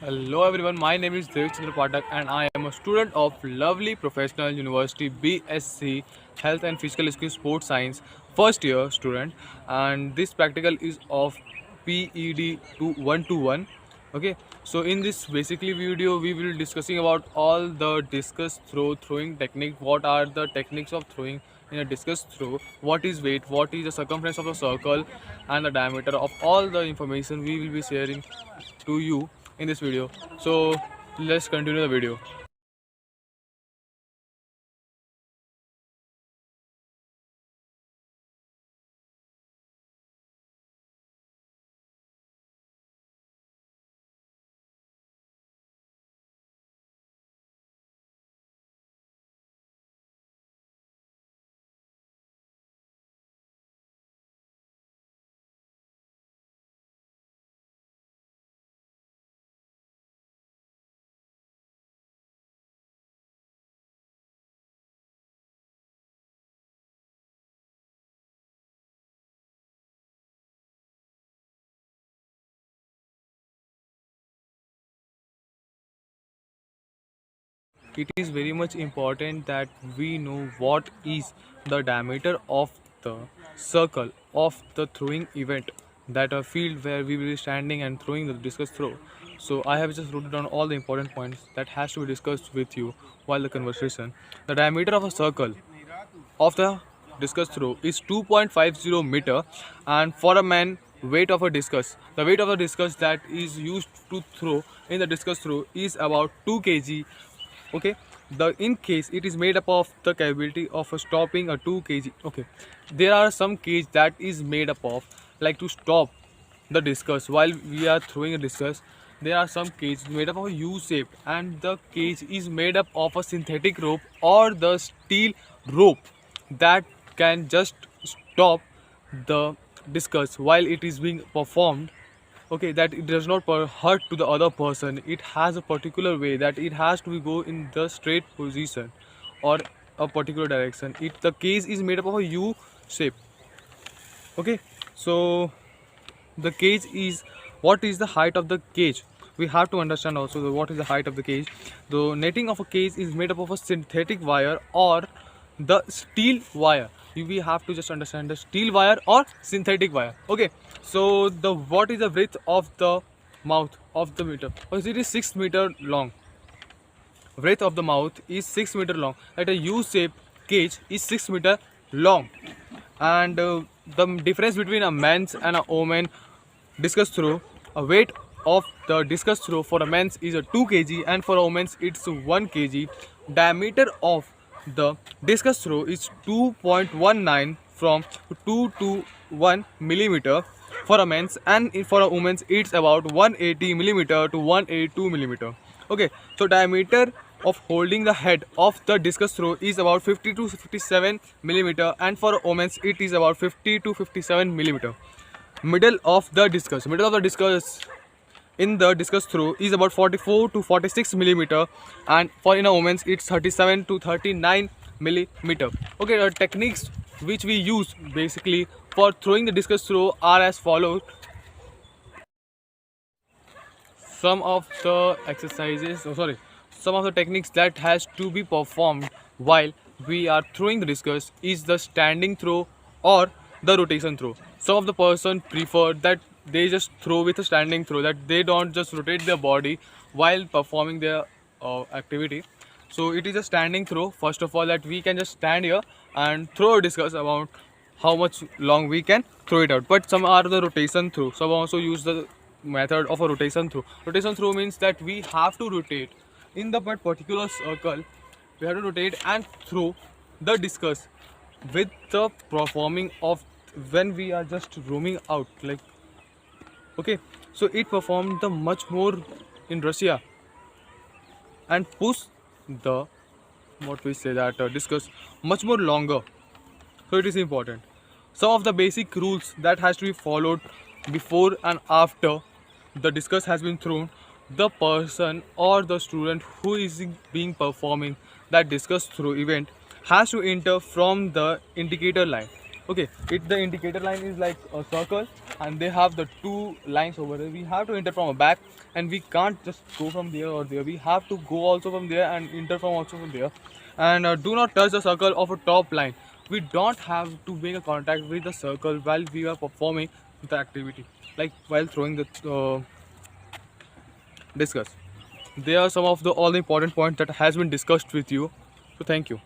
Hello everyone, my name is Devchandra Patak and I am a student of lovely professional university BSc Health and Physical Skills Sports Science first year student, and this practical is of PED 121. Okay, so in this basically video we will discussing about all the discus throwing technique. What are the techniques of throwing in a discus throw, what is weight, what is the circumference of a circle and the diameter of all the information we will be sharing to you in this video. So let's continue the video. It is very much important that we know what is the diameter of the circle of the throwing event, that a field where we will be standing and throwing the discus throw. So I have just written down all the important points that has to be discussed with you while the conversation. The diameter of a circle of the discus throw is 2.50 meter, and for a man weight of a discus, the weight of the discus that is used to throw in the discus throw is about 2 kg. Okay, the in case it is made up of the capability of stopping a 2 kg. Okay, there are some cage that is made up of like to stop the discus while we are throwing a discus. There are some cage made up of a U shape, and the cage is made up of a synthetic rope or the steel rope that can just stop the discus while it is being performed. Okay, that it does not hurt to the other person. It has a particular way that it has to go in the straight position or a particular direction. The cage is made up of a U shape. Okay, so the cage is, what is the height of the cage? We have to understand also what is the height of the cage. The netting of a cage is made up of a synthetic wire or the steel wire. We have to just understand the steel wire or synthetic wire. Okay, so the what is the width of the mouth of the meter? It is 6 meter long. Width of the mouth is 6 meter long. At a U-shaped cage is 6 meter long, and the difference between a man's and a woman discus throw, a weight of the discus throw for a man's is a 2 kg and for a woman's it's 1 kg. Diameter of the discus throw is 2.19 from 2 to 1 millimeter for a man's, and for a woman's it's about 180 millimeter to 182 millimeter. Okay, so diameter of holding the head of the discus throw is about 50 to 57 millimeter, and for a woman's it is about 50 to 57 millimeter. Middle of the discus in the discus throw is about 44 to 46 millimeter, and for in a woman's it's 37 to 39 millimeter. Okay, the techniques which we use basically for throwing the discus throw are as follows. Some of the some of the techniques that has to be performed while we are throwing the discus is the standing throw or the rotation throw. Some of the person prefer that they just throw with a standing throw, that they don't just rotate their body while performing their activity. So it is a standing throw, first of all, that we can just stand here and throw a discus about how much long we can throw it out. But some are the rotation throw. Some also use the method of a rotation throw. Rotation throw means that we have to rotate in the particular circle. We have to rotate and throw the discus with the performing of when we are just roaming out, like, okay, so it performed the much more in Russia and push the what we say that discus much more longer. So it is important. Some of the basic rules that has to be followed before and after the discus has been thrown. The person or the student who is being performing that discus throw event has to enter from the indicator line. Okay, the indicator line is like a circle and they have the two lines over there. We have to enter from a back, and we can't just go from there or there. We have to go also from there and enter from also from there. And do not touch the circle of a top line. We don't have to make a contact with the circle while we are performing the activity, like while throwing the discus. They are some of the all the important points that has been discussed with you. So thank you.